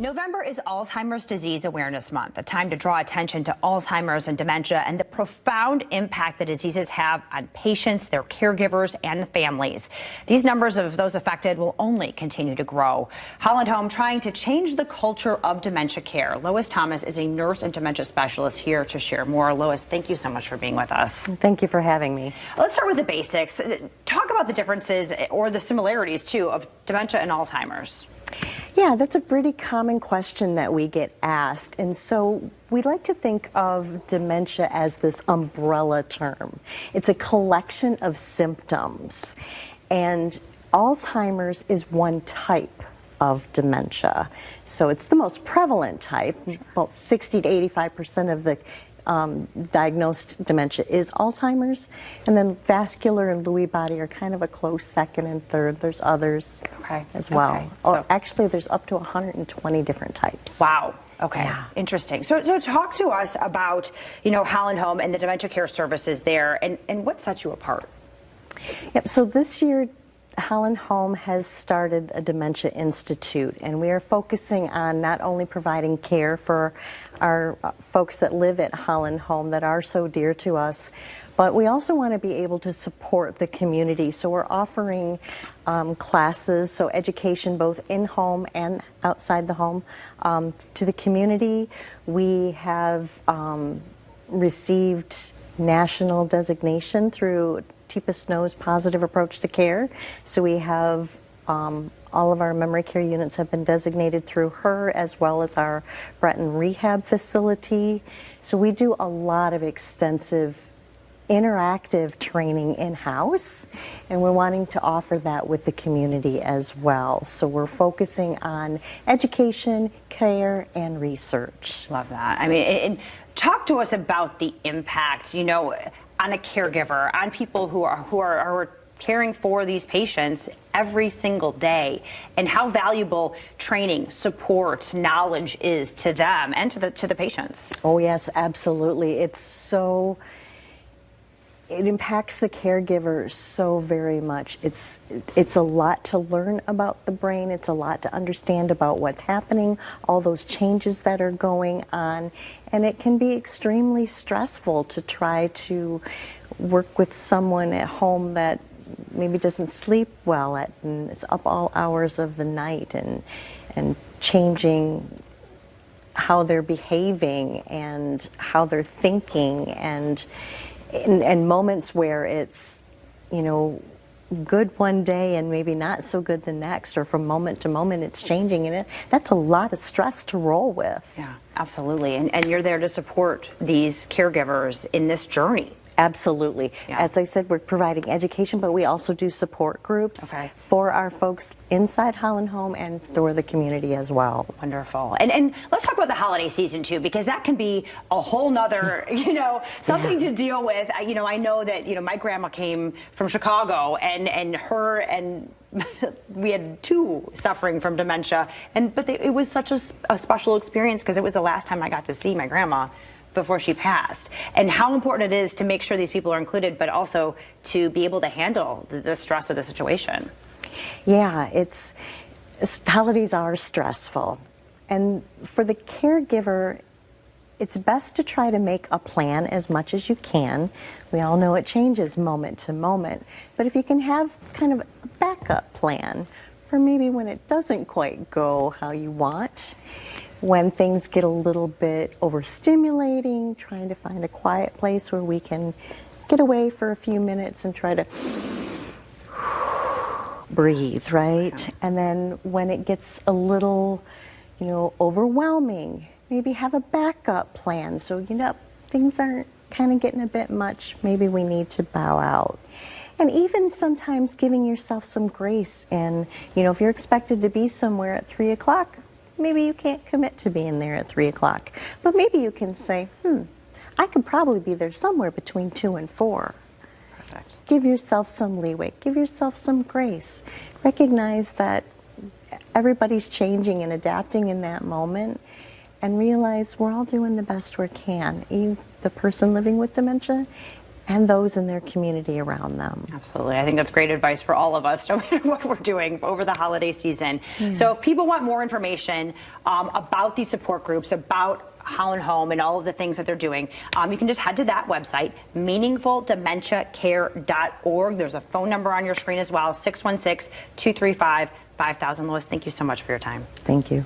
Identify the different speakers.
Speaker 1: November is Alzheimer's Disease Awareness Month, a time to draw attention to Alzheimer's and dementia and the profound impact the diseases have on patients, their caregivers, and the families. These numbers of those affected will only continue to grow. Holland Home trying to change the culture of dementia care. Lois Thomas is a nurse and dementia specialist here to share more. Lois, thank you so much for being with us.
Speaker 2: Thank you for having me.
Speaker 1: Let's start with the basics. Talk about the differences or the similarities, too, of dementia and Alzheimer's.
Speaker 2: Yeah, that's a pretty common question that we get asked. And so we like to think of dementia as this umbrella term. It's a collection of symptoms. And Alzheimer's is one type of dementia. So it's the most prevalent type. About 60 to 85% of the diagnosed dementia is Alzheimer's, and then vascular and Lewy body are kind of a close second and third. There's others as well.
Speaker 1: Okay.
Speaker 2: Oh, actually, there's up to 120 different types.
Speaker 1: Wow. Okay.
Speaker 2: Yeah.
Speaker 1: Interesting. So talk to us about, Holland Home and the dementia care services there, and what sets you apart?
Speaker 2: Yep. So this year, Holland Home has started a Dementia Institute, and we are focusing on not only providing care for our folks that live at Holland Home that are so dear to us, but we also want to be able to support the community. So we're offering classes, so education both in-home and outside the home to the community. We have received national designation through Teepa Snow's Positive Approach to Care. So we have all of our memory care units have been designated through her, as well as our Breton Rehab Facility. So we do a lot of extensive interactive training in-house, and we're wanting to offer that with the community as well. So we're focusing on education, care, and research.
Speaker 1: Love that. I mean, and talk to us about the impact, on a caregiver, on people who are caring for these patients every single day, and how valuable training, support, knowledge is to them and to the patients.
Speaker 2: Oh yes, absolutely. It impacts the caregiver so very much. It's a lot to learn about the brain. It's a lot to understand about what's happening, all those changes that are going on, and it can be extremely stressful to try to work with someone at home that maybe doesn't sleep well and is up all hours of the night and changing how they're behaving and how they're thinking, and moments where it's, good one day and maybe not so good the next, or from moment to moment it's changing, and that's a lot of stress to roll with.
Speaker 1: Yeah, absolutely. And you're there to support these caregivers in this journey.
Speaker 2: Absolutely. Yeah. As I said, we're providing education, but we also do support groups for our folks inside Holland Home and for the community as well.
Speaker 1: Wonderful. And let's talk about the holiday season too, because that can be a whole nother, something to deal with. I know that, my grandma came from Chicago, and her and we had two suffering from dementia, but it was such a special experience because it was the last time I got to see my grandma before she passed, and how important it is to make sure these people are included, but also to be able to handle the stress of the situation.
Speaker 2: Yeah, holidays are stressful, and for the caregiver, it's best to try to make a plan as much as you can. We all know it changes moment to moment, but if you can have kind of a backup plan for maybe when it doesn't quite go how you want, when things get a little bit overstimulating, trying to find a quiet place where we can get away for a few minutes and try to breathe, right? And then when it gets a little, overwhelming, maybe have a backup plan. So, things aren't kind of getting a bit much, maybe we need to bow out. And even sometimes giving yourself some grace, and, if you're expected to be somewhere at 3 o'clock, maybe you can't commit to being there at 3 o'clock, but maybe you can say, I could probably be there somewhere between 2 and 4.
Speaker 1: Perfect.
Speaker 2: Give yourself some leeway. Give yourself some grace. Recognize that everybody's changing and adapting in that moment, and realize we're all doing the best we can. The person living with dementia and those in their community around them.
Speaker 1: Absolutely. I think that's great advice for all of us, no matter what we're doing over the holiday season. So if people want more information about these support groups, about Holland Home and all of the things that they're doing, you can just head to that website, meaningfuldementiacare.org. There's a phone number on your screen as well, 616-235-5000. Lois, thank you so much for your time.
Speaker 2: Thank you.